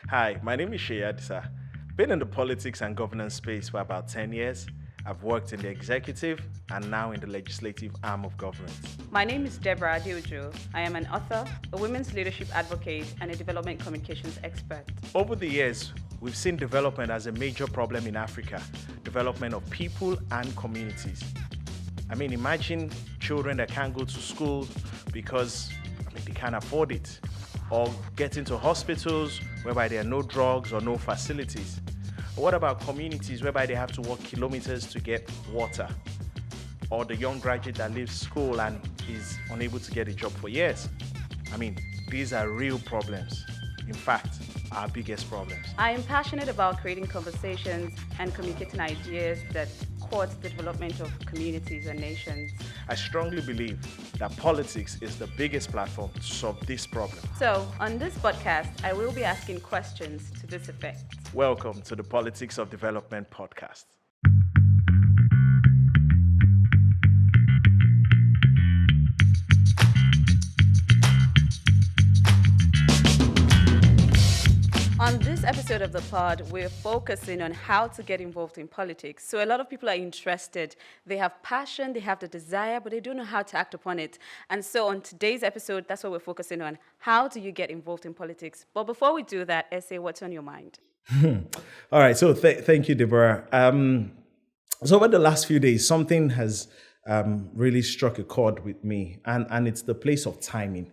Hi, my name is Seyi Adisa. Been in the politics and governance space for about 10 years. I've worked in the executive and now in the legislative arm of government. My name is Deborah Adeojo. I am an author, a women's leadership advocate, and a development communications expert. Over the years, we've seen development as a major problem in Africa, development of people and communities. Imagine children that can't go to school because they can't afford it, or get into hospitals whereby there are no drugs or no facilities. What about communities whereby they have to walk kilometers to get water? Or the young graduate that leaves school and is unable to get a job for years? These are real problems. In fact, our biggest problems. I am passionate about creating conversations and communicating ideas that court the development of communities and nations. I strongly believe that politics is the biggest platform to solve this problem. So, on this podcast, I will be asking questions to this effect. Welcome to the Politics of Development podcast. On this episode of the pod, we're focusing on how to get involved in politics. So a lot of people are interested. They have passion, they have the desire, but they don't know how to act upon it. And so on today's episode, that's what we're focusing on. How do you get involved in politics? But before we do that, Essay, what's on your mind? All right, so thank you, Deborah. So over the last few days, something has really struck a chord with me, and it's the place of timing.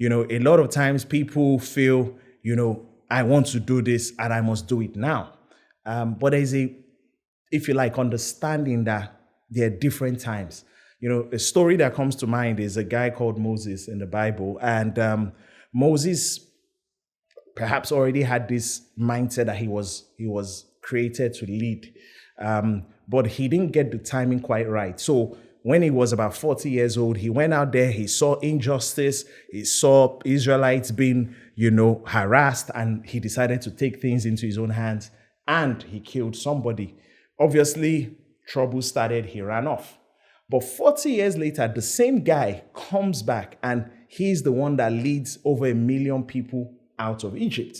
A lot of times people feel, I want to do this and I must do it now. But there's if you like, understanding that there are different times. A story that comes to mind is a guy called Moses in the Bible. And Moses perhaps already had this mindset that he was created to lead. But he didn't get the timing quite right. So when he was about 40 years old, he went out there, he saw injustice, he saw Israelites being, harassed, and he decided to take things into his own hands, and he killed somebody. Obviously, trouble started, he ran off. But 40 years later, the same guy comes back, and he's the one that leads over 1 million people out of Egypt.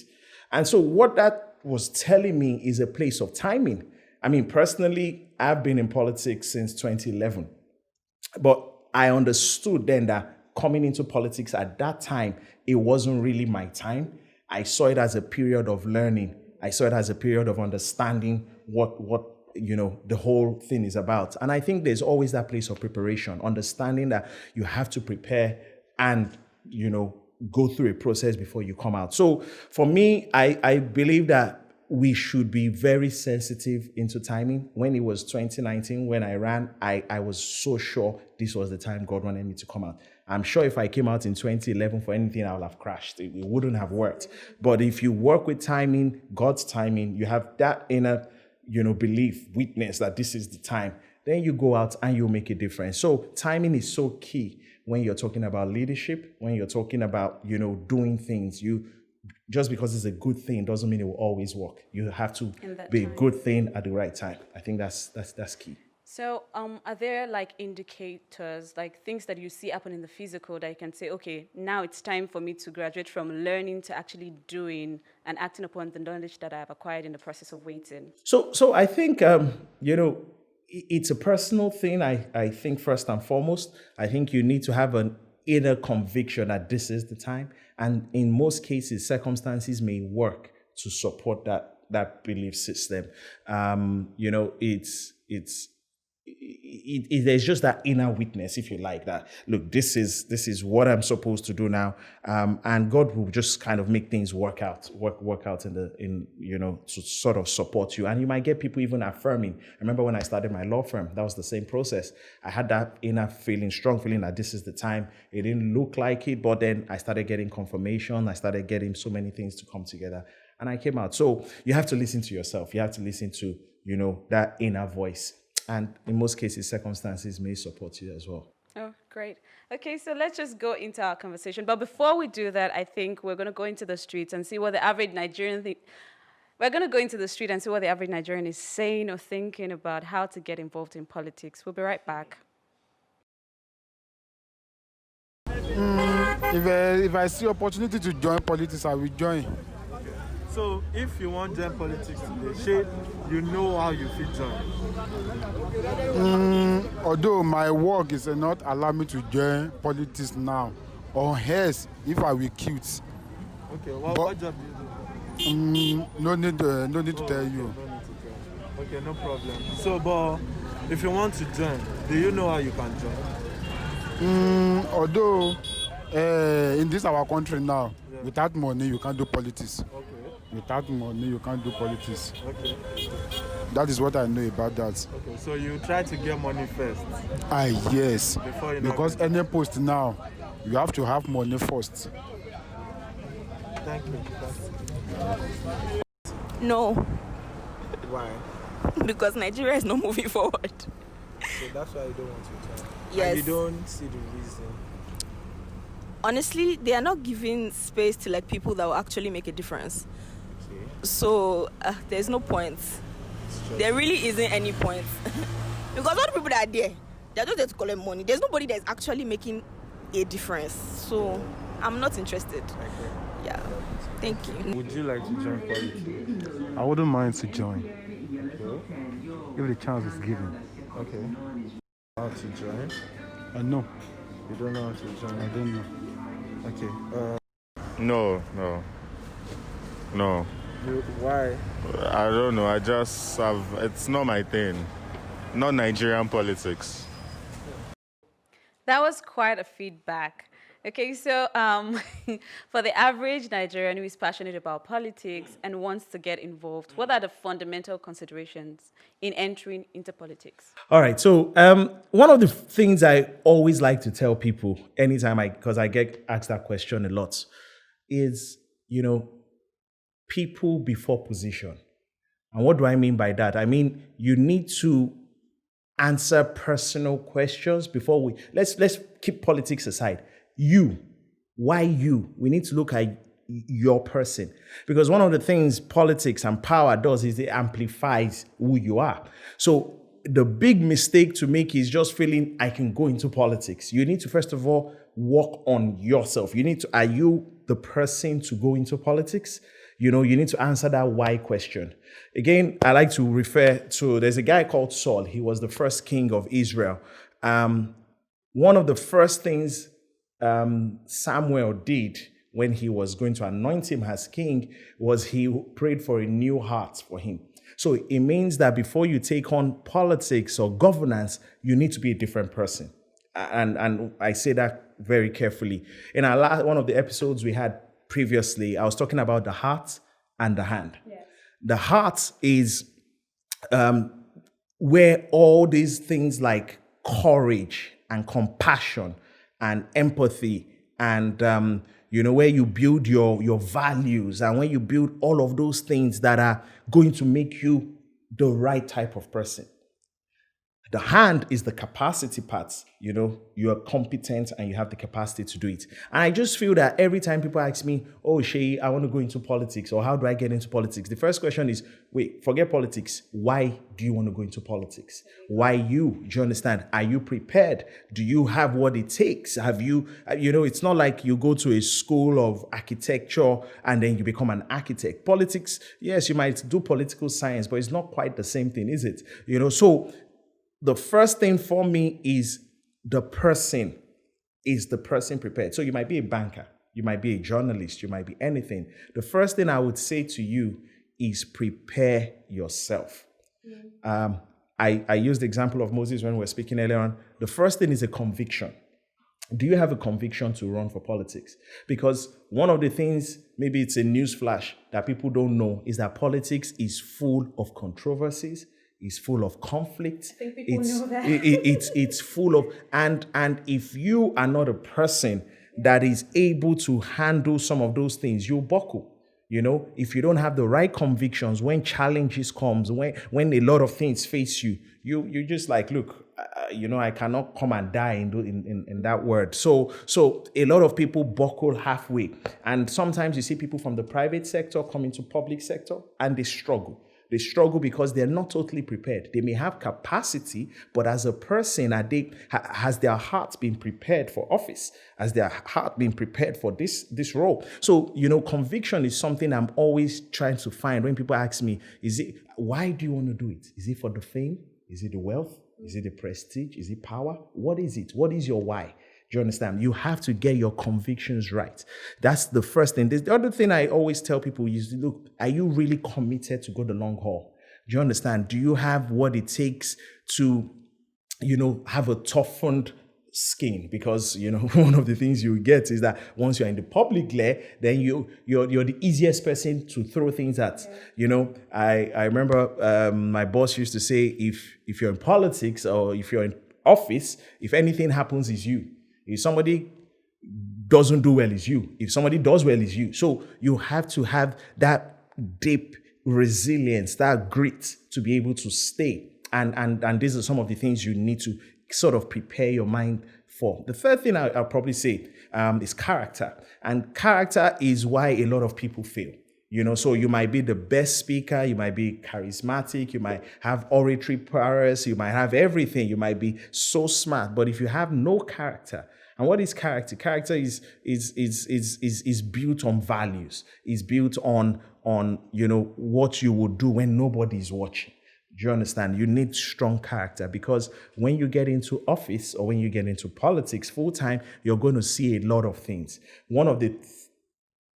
And so what that was telling me is a place of timing. Personally, I've been in politics since 2011. But I understood then that coming into politics at that time, it wasn't really my time. I saw it as a period of learning. I saw it as a period of understanding what the whole thing is about. And I think there's always that place of preparation, understanding that you have to prepare and, go through a process before you come out. So for me, I believe that we should be very sensitive into timing. When it was 2019, when I ran, I was so sure this was the time God wanted me to come out. I'm sure if I came out in 2011 for anything, I would have crashed. It wouldn't have worked. But if you work with timing, God's timing, you have that inner, belief, witness that this is the time, then you go out and you make a difference. So timing is so key when you're talking about leadership, when you're talking about, doing things. Just because it's a good thing doesn't mean it will always work. You have to be a good thing at the right time. I think that's key. So are there indicators, things that you see happen in the physical that you can say, okay, now it's time for me to graduate from learning to actually doing and acting upon the knowledge that I have acquired in the process of waiting? So I think, it's a personal thing. I think first and foremost, I think you need to have an inner conviction that this is the time. And in most cases, circumstances may work to support that belief system. There's just that inner witness, if you like, that look, this is what I'm supposed to do now, and God will just kind of make things work out to sort of support you, and you might get people even affirming. I remember when I started my law firm, that was the same process. I had that inner feeling, strong feeling that this is the time. It didn't look like it, but then I started getting confirmation. I started getting so many things to come together, and I came out. So you have to listen to yourself. You have to listen to that inner voice. And in most cases, circumstances may support you as well. Oh, great. Okay, so let's just go into our conversation. But before we do that, I think we're going to go into the streets and see what the average Nigerian We're going to go into the street and see what the average Nigerian is saying or thinking about how to get involved in politics. We'll be right back. If I see opportunity to join politics, I will join. So if you want to join politics today, Shay, you know how you fit join. Although my work is not allow me to join politics now, or else if I will quit. Okay, what job do you do? No need to tell you. No need to tell. Okay, no problem. So, but if you want to join, do you know how you can join? Although in this our country now, without money you can't do politics. Okay. Without money you can't do politics. Okay. That is what I know about that. Okay, so you try to get money first. Yes. Before you Because any post now, you have to have money first. Thank you. No, Why? because Nigeria is not moving forward. So that's why you don't want to join. Yes. And you don't see the reason. Honestly, they are not giving space to like people that will actually make a difference. Okay. So there's no point. There really isn't any point. Because all the people that are there, they're just there to collect money. There's nobody that's actually making a difference. So I'm not interested. Okay. Yeah. Thank you. Would you like to join politics? I wouldn't mind to join Okay. if the chance is given. Okay. How to join? I know. You don't know how to join? I don't know. Okay. No. Why? I don't know. I just have. It's not my thing. Not Nigerian politics. That was quite a feedback. Okay, so for the average Nigerian who is passionate about politics and wants to get involved, what are the fundamental considerations in entering into politics? All right. So one of the things I always like to tell people anytime because I get asked that question a lot, is, people before position. And what do I mean by that? I mean, you need to answer personal questions before let's keep politics aside. Why you? We need to look at your person, because one of the things politics and power does is it amplifies who you are. So the big mistake to make is just feeling I can go into politics. You need to first of all work on yourself. Are you the person to go into politics? You need to answer that why question. Again, I like to refer to, there's a guy called Saul. He was the first king of Israel. One of the first things Samuel did when he was going to anoint him as king was he prayed for a new heart for him. So it means that before you take on politics or governance, you need to be a different person. And I say that very carefully. In one of the episodes we had previously, I was talking about the heart and the hand. Yes. The heart is where all these things like courage and compassion and empathy and where you build your values, and when you build all of those things that are going to make you the right type of person. The hand is the capacity part. You are competent and you have the capacity to do it. And I just feel that every time people ask me, oh, Seyi, I want to go into politics, or how do I get into politics? The first question is, wait, forget politics. Why do you want to go into politics? Why you? Do you understand? Are you prepared? Do you have what it takes? Have you, it's not like you go to a school of architecture and then you become an architect. Politics, yes, you might do political science, but it's not quite the same thing, is it? So the first thing for me is the person prepared? So you might be a banker, you might be a journalist, you might be anything. The first thing I would say to you is prepare yourself. I used the example of Moses when we were speaking earlier on. The first thing is a conviction. Do you have a conviction to run for politics? Because one of the things, maybe it's a news flash that people don't know, is that politics is full of controversies. It's full of conflict. I think people know that. It's full of, and if you are not a person that is able to handle some of those things, you'll buckle. If you don't have the right convictions, when challenges comes, when a lot of things face you, you just like, look, I cannot come and die in that word. So a lot of people buckle halfway. And sometimes you see people from the private sector come into public sector and they struggle. They struggle because they're not totally prepared. They may have capacity, but as a person, has their heart been prepared for office? Has their heart been prepared for this role? So, conviction is something I'm always trying to find. When people ask me, why do you want to do it? Is it for the fame? Is it the wealth? Is it the prestige? Is it power? What is it? What is your why? Do you understand? You have to get your convictions right. That's the first thing. The other thing I always tell people is, look, are you really committed to go the long haul? Do you understand? Do you have what it takes to, have a toughened skin? Because, one of the things you get is that once you're in the public glare, then you're the easiest person to throw things at. I remember my boss used to say, if you're in politics or if you're in office, if anything happens, it's you. If somebody doesn't do well, it's you. If somebody does well, it's you. So you have to have that deep resilience, that grit to be able to stay. And these are some of the things you need to sort of prepare your mind for. The third thing I'll probably say is character. And character is why a lot of people fail. So you might be the best speaker, you might be charismatic, you might have oratory prowess, you might have everything, you might be so smart, but if you have no character, and what is character? Character is built on values. Is built on what you would do when nobody is watching. Do you understand? You need strong character, because when you get into office or when you get into politics full time, you're going to see a lot of things. One of the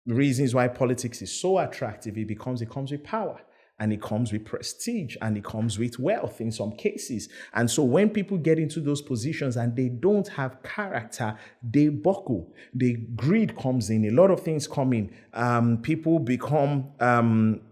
reasons why politics is so attractive, it comes with power, and it comes with prestige, and it comes with wealth in some cases. And so when people get into those positions and they don't have character, they buckle. The greed comes in. A lot of things come in. People become I'm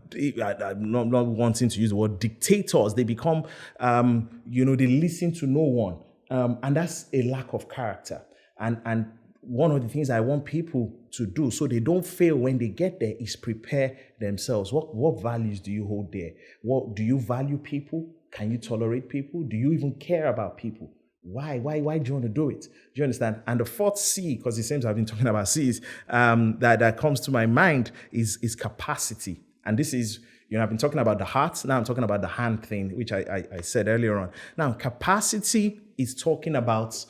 not wanting to use the word dictators. They become they listen to no one, and that's a lack of character. And one of the things I want people to do so they don't fail when they get there is prepare themselves. What values do you hold there? What do you value people? Can you tolerate people? Do you even care about people? Why do you want to do it? Do you understand? And the fourth C, because it seems I've been talking about C's, that comes to my mind is capacity. And this is, I've been talking about the heart. Now I'm talking about the hand thing, which I said earlier on. Now, capacity is talking about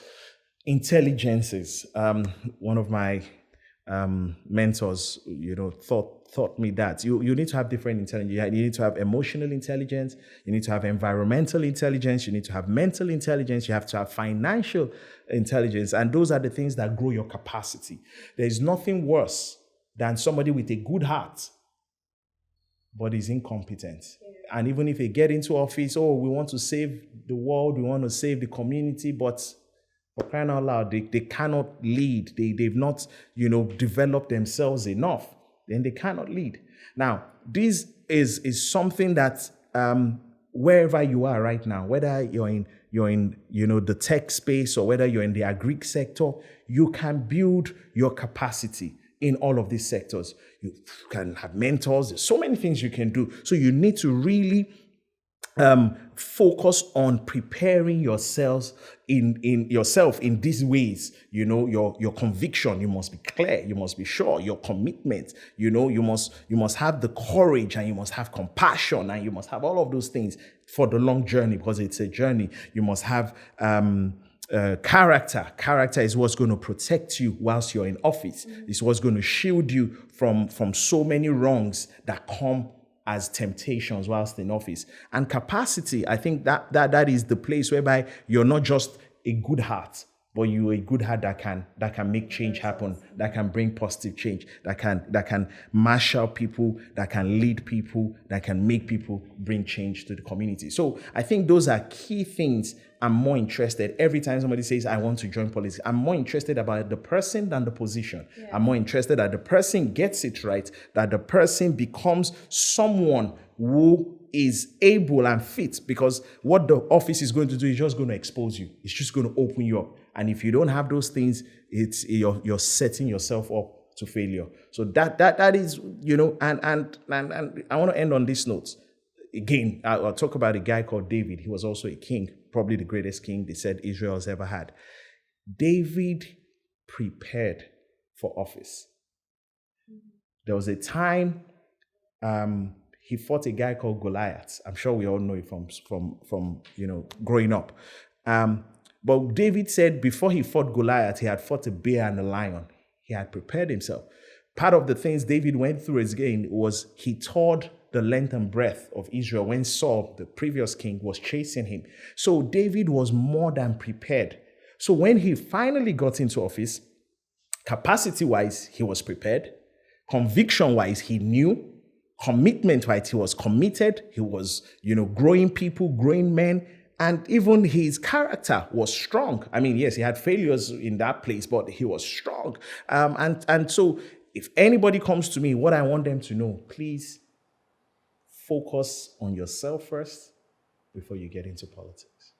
intelligences. One of my mentors, taught me that you need to have different intelligence. You need to have emotional intelligence. You need to have environmental intelligence. You need to have mental intelligence. You have to have financial intelligence. And those are the things that grow your capacity. There is nothing worse than somebody with a good heart, but is incompetent. Yeah. And even if they get into office, we want to save the world, we want to save the community, but for crying out loud, they cannot lead. They've not, developed themselves enough. Then they cannot lead. Now, this is something that wherever you are right now, whether you're in the tech space or whether you're in the agri sector, you can build your capacity in all of these sectors. You can have mentors. There's so many things you can do. So you need to really focus on preparing yourself in these ways. Your conviction, you must be clear, you must be sure, your commitment, you must have the courage, and you must have compassion, and you must have all of those things for the long journey, because it's a journey. You must have character. Character is what's going to protect you whilst you're in office. It's what's going to shield you from so many wrongs that come as temptations whilst in office. And capacity, I think that is the place whereby you're not just a good heart, but you're a good heart that can make change happen, that can bring positive change, that can marshal people, that can lead people, that can make people bring change to the community. So I think those are key things. I'm more interested. Every time somebody says, I want to join politics, I'm more interested about the person than the position. Yeah. I'm more interested that the person gets it right, that the person becomes someone who is able and fit, because what the office is going to do is just going to expose you. It's just going to open you up. And if you don't have those things, you're setting yourself up to failure. So that is, and I want to end on this note. Again, I'll talk about a guy called David. He was also a king, probably the greatest king they said Israel has ever had. David prepared for office. There was a time he fought a guy called Goliath. I'm sure we all know it from growing up. But David said before he fought Goliath, he had fought a bear and a lion. He had prepared himself. Part of the things David went through again was he toured the length and breadth of Israel when Saul, the previous king, was chasing him. So David was more than prepared. So when he finally got into office, capacity-wise, he was prepared. Conviction-wise, he knew. Commitment-wise, he was committed. He was, growing people, growing men. And even his character was strong. I mean, yes, he had failures in that place, but he was strong. And so if anybody comes to me, what I want them to know, please focus on yourself first before you get into politics.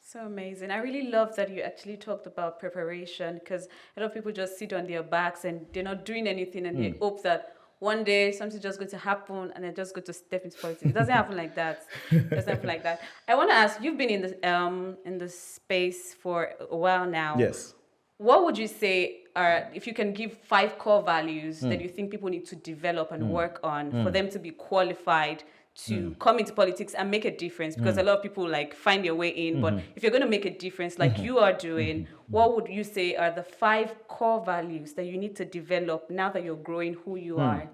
So amazing. I really love that you actually talked about preparation, because a lot of people just sit on their backs and they're not doing anything, and they hope that one day something's just going to happen and they're just going to step into politics. It doesn't happen like that. It doesn't happen like that. I want to ask, you've been in the space for a while now. Yes. What would you say are, if you can give 5 core values that you think people need to develop and work on for them to be qualified to come into politics and make a difference? Because a lot of people find their way in, but if you're going to make a difference like you are doing, what would you say are the 5 core values that you need to develop now that you're growing who you are?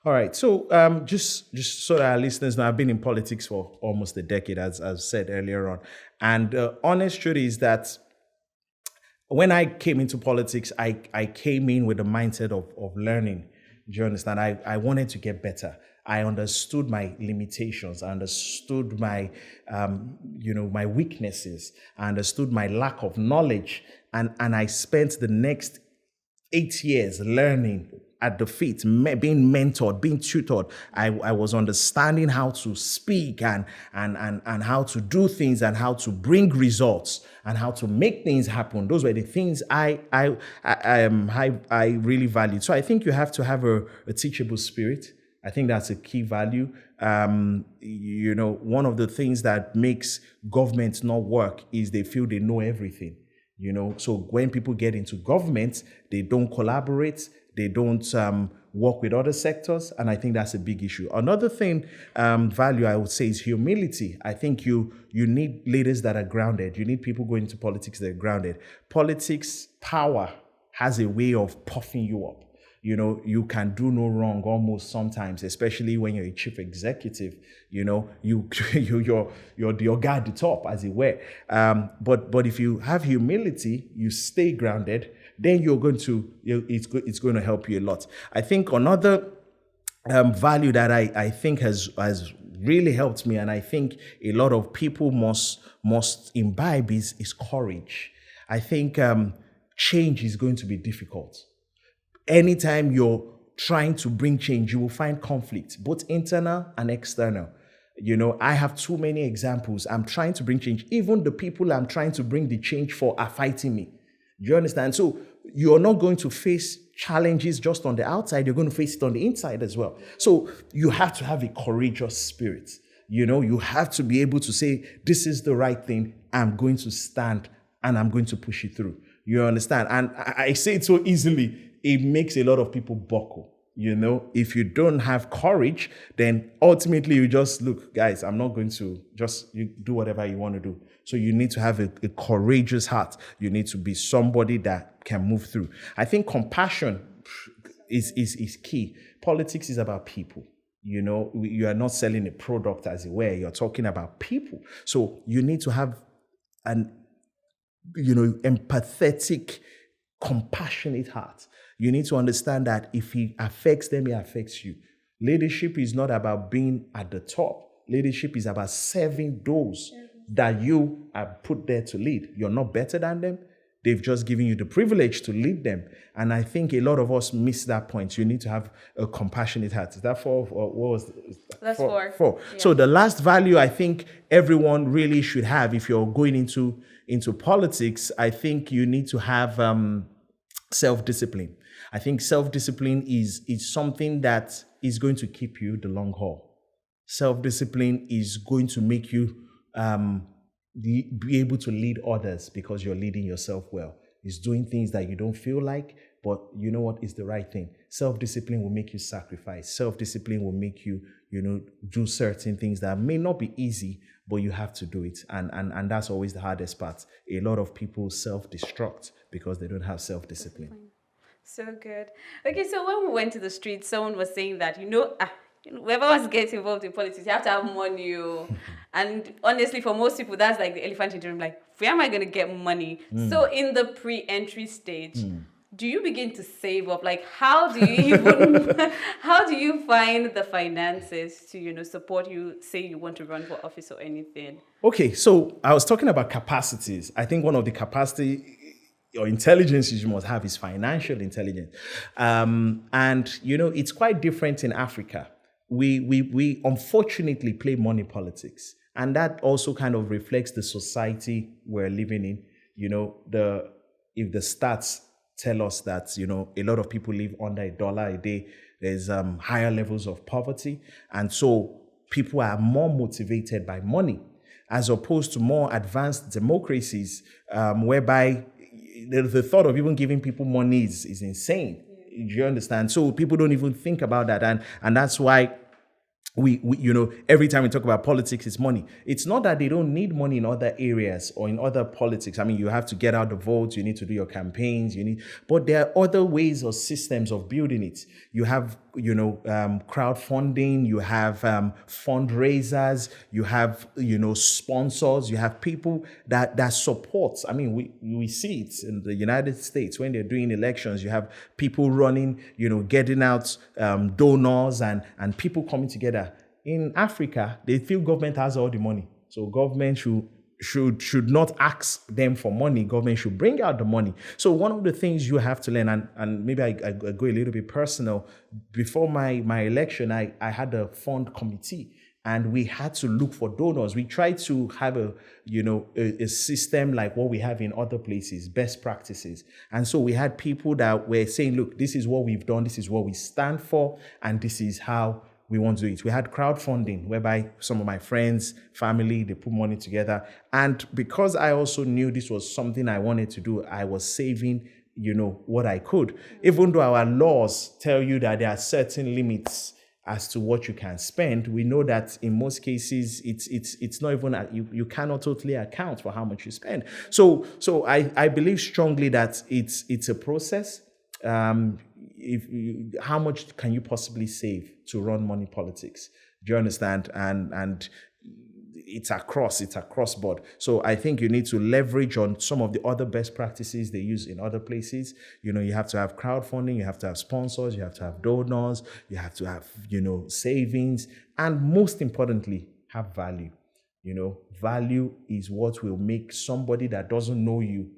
All right. So just so that our listeners know, I've been in politics for almost a decade, as I've said earlier on. And honest truth is that when I came into politics, I came in with the mindset of learning. Do you understand? I wanted to get better. I understood my limitations. I understood my, my weaknesses. I understood my lack of knowledge. And I spent the next 8 years learning at the feet, being mentored, being tutored. I was understanding how to speak and how to do things and how to bring results and how to make things happen. Those were the things I really valued. So I think you have to have a teachable spirit. I think that's a key value. One of the things that makes government not work is they feel they know everything. So when people get into government, they don't collaborate, they don't work with other sectors, and I think that's a big issue. Another thing, value I would say, is humility. I think you need leaders that are grounded. You need people going into politics that are grounded. Politics, power has a way of puffing you up. You can do no wrong almost sometimes, especially when you're a chief executive. You're the guy at the top, as it were. But if you have humility, you stay grounded, then it's going to help you a lot. I think another value that I think has really helped me, and I think a lot of people must imbibe is courage. I think change is going to be difficult. Anytime you're trying to bring change, you will find conflict, both internal and external. I have too many examples. I'm trying to bring change. Even the people I'm trying to bring the change for are fighting me. Do you understand? So you're not going to face challenges just on the outside. You're going to face it on the inside as well. So you have to have a courageous spirit. You have to be able to say, this is the right thing. I'm going to stand and I'm going to push it through. You understand? And I say it so easily. It makes a lot of people buckle. If you don't have courage, then ultimately you just look, guys, I'm not going to you do whatever you want to do. So you need to have a courageous heart. You need to be somebody that can move through. I think compassion is key. Politics is about people. You are not selling a product, as it were. You're talking about people. So you need to have an, empathetic, compassionate heart. You need to understand that if he affects them, he affects you. Leadership is not about being at the top. Leadership is about serving those that you are put there to lead. You're not better than them. They've just given you the privilege to lead them. And I think a lot of us miss that point. You need to have a compassionate heart. Is that 4? Or what was it? That's 4. 4. Yeah. So the last value I think everyone really should have if you're going into politics, I think you need to have self-discipline. I think self-discipline is something that is going to keep you the long haul. Self-discipline is going to make you be able to lead others because you're leading yourself well. It's doing things that you don't feel like, but you know what is the right thing. Self-discipline will make you sacrifice. Self-discipline will make you, do certain things that may not be easy, but you have to do it. And that's always the hardest part. A lot of people self-destruct because they don't have self-discipline. So good. Okay, so when we went to the street, someone was saying that, whoever wants to get involved in politics, you have to have money. And honestly, for most people, that's like the elephant in the room. Like, where am I going to get money? So in the pre-entry stage, do you begin to save up? Like, how do you even, how do you find the finances to, support you, say you want to run for office or anything? Okay, so I was talking about capacities. I think one of the capacity or intelligence you must have is financial intelligence. And, it's quite different in Africa. We unfortunately play money politics. And that also kind of reflects the society we're living in. If the stats tell us that, a lot of people live under $1 a day, there's higher levels of poverty. And so people are more motivated by money as opposed to more advanced democracies whereby the thought of even giving people money is insane. Do you understand? So people don't even think about that. And that's why we every time we talk about politics, it's money. It's not that they don't need money in other areas or in other politics. I mean, you have to get out the votes, you need to do your campaigns, but there are other ways or systems of building it. You have, crowdfunding, you have fundraisers, you have, sponsors, you have people that support. I mean, we see it in the United States when they're doing elections. You have people running, getting out donors and people coming together. In Africa, they feel government has all the money. So government should not ask them for money. Government should bring out the money. So one of the things you have to learn, and maybe I go a little bit personal, before my election, I had a fund committee and we had to look for donors. We tried to have a system like what we have in other places, best practices. And so we had people that were saying, look, this is what we've done, this is what we stand for, and this is how we want to do it. We had crowdfunding whereby some of my friends, family, they put money together. And because I also knew this was something I wanted to do, I was saving, what I could. Even though our laws tell you that there are certain limits as to what you can spend, we know that in most cases, it's not even, you cannot totally account for how much you spend. So I believe strongly that it's a process. How much can you possibly save to run money politics? Do you understand? And it's across board. So I think you need to leverage on some of the other best practices they use in other places. You have to have crowdfunding, you have to have sponsors, you have to have donors, you have to have, savings, and most importantly, have value. Value is what will make somebody that doesn't know you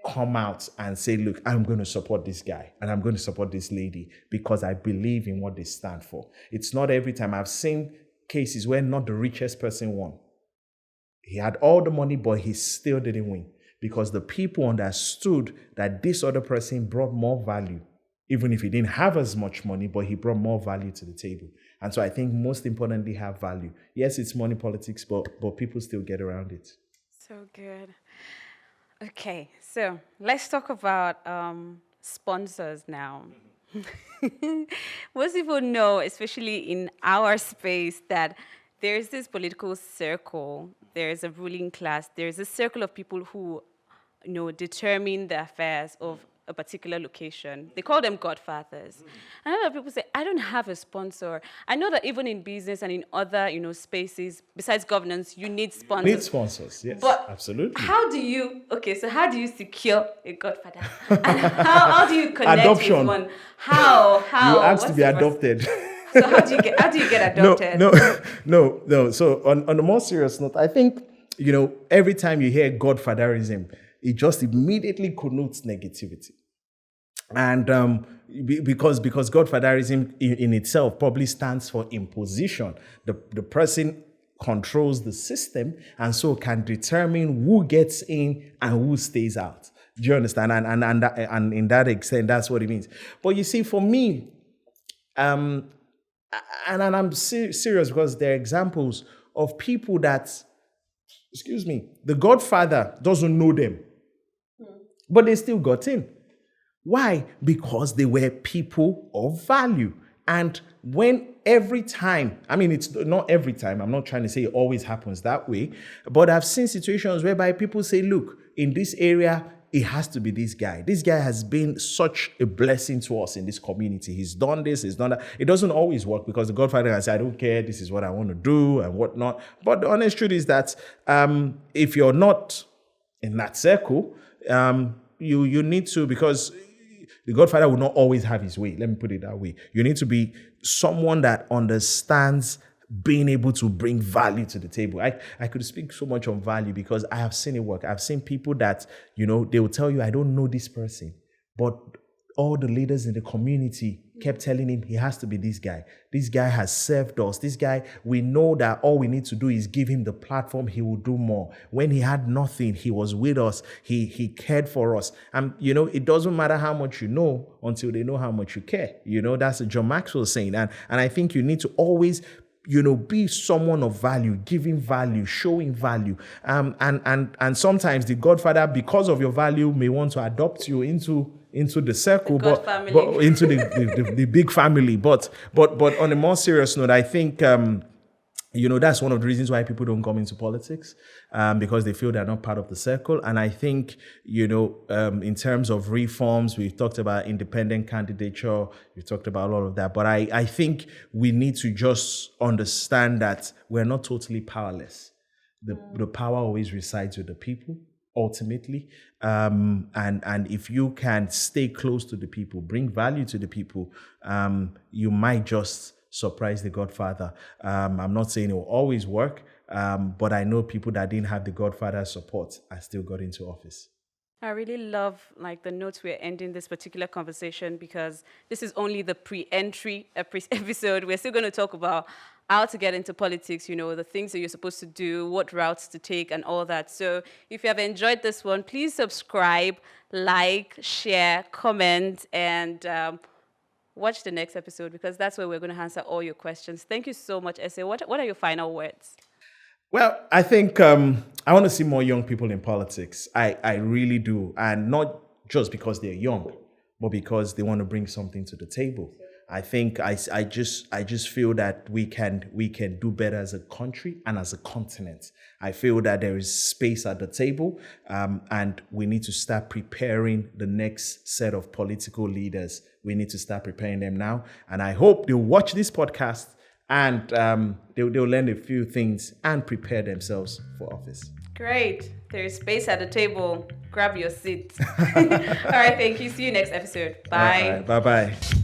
come out and say, look, I'm going to support this guy and I'm going to support this lady because I believe in what they stand for. It's not every time. I've seen cases where not the richest person won. He had all the money, but he still didn't win because the people understood that this other person brought more value, even if he didn't have as much money, but he brought more value to the table. And so I think most importantly, have value. Yes, it's money politics, but people still get around it. So good. Okay, so let's talk about sponsors now. Most people know, especially in our space, that there's this political circle, there's a ruling class, there's a circle of people who, determine the affairs of a particular location. They call them godfathers. And a lot of people say, I don't have a sponsor. I know that even in business and in other, spaces, besides governance, you need sponsors. Need sponsors, yes, but absolutely. How do you secure a godfather? And how do you connect Adoption. with one? How? You asked to be adopted. So how do you get adopted? No. So on a more serious note, I think, every time you hear godfatherism, it just immediately connotes negativity. And because godfatherism in itself probably stands for imposition. The person controls the system and so can determine who gets in and who stays out. Do you understand? And in that extent, that's what it means. But you see, for me, and I'm serious because there are examples of people that, the godfather doesn't know them, but they still got in. Why? Because they were people of value. And when every time, I mean, it's not every time, I'm not trying to say it always happens that way, but I've seen situations whereby people say, look, in this area, it has to be this guy. This guy has been such a blessing to us in this community. He's done this, he's done that. It doesn't always work because the Godfather can say, I don't care, this is what I want to do and whatnot. But the honest truth is that if you're not in that circle, you need to, because the Godfather will not always have his way. Let me put it that way. You need to be someone that understands being able to bring value to the table. I could speak so much on value because I have seen it work. I've seen people that, they will tell you, I don't know this person, but all the leaders in the community kept telling him he has to be this guy. This guy has served us. This guy, we know that all we need to do is give him the platform. He will do more. When he had nothing, he was with us. He cared for us. And, it doesn't matter how much you know until they know how much you care. That's a John Maxwell saying. And I think you need to always be someone of value, giving value, showing value. And sometimes the Godfather, because of your value, may want to adopt you into the circle, but into the big family. But on a more serious note, I think that's one of the reasons why people don't come into politics, because they feel they're not part of the circle. And I think in terms of reforms, we've talked about independent candidature, we've talked about all of that. But I think we need to just understand that we're not totally powerless. The power always resides with the people. Ultimately, and if you can stay close to the people, bring value to the people, you might just surprise the Godfather. I'm not saying it will always work, but I know people that didn't have the Godfather's support and still got into office. I really love the notes we're ending this particular conversation, because this is only the pre-entry episode. We're still going to talk about how to get into politics, the things that you're supposed to do, what routes to take and all that. So if you have enjoyed this one, please subscribe, like, share, comment, and watch the next episode, because that's where we're going to answer all your questions. Thank you so much, Ese. What are your final words? Well, I think I want to see more young people in politics. I really do. And not just because they're young, but because they want to bring something to the table. I think I just feel that we can do better as a country and as a continent. I feel that there is space at the table, and we need to start preparing the next set of political leaders. We need to start preparing them now. And I hope they'll watch this podcast and they'll learn a few things and prepare themselves for office. Great. There's space at the table. Grab your seat. All right, thank you. See you next episode. Bye. Bye-bye.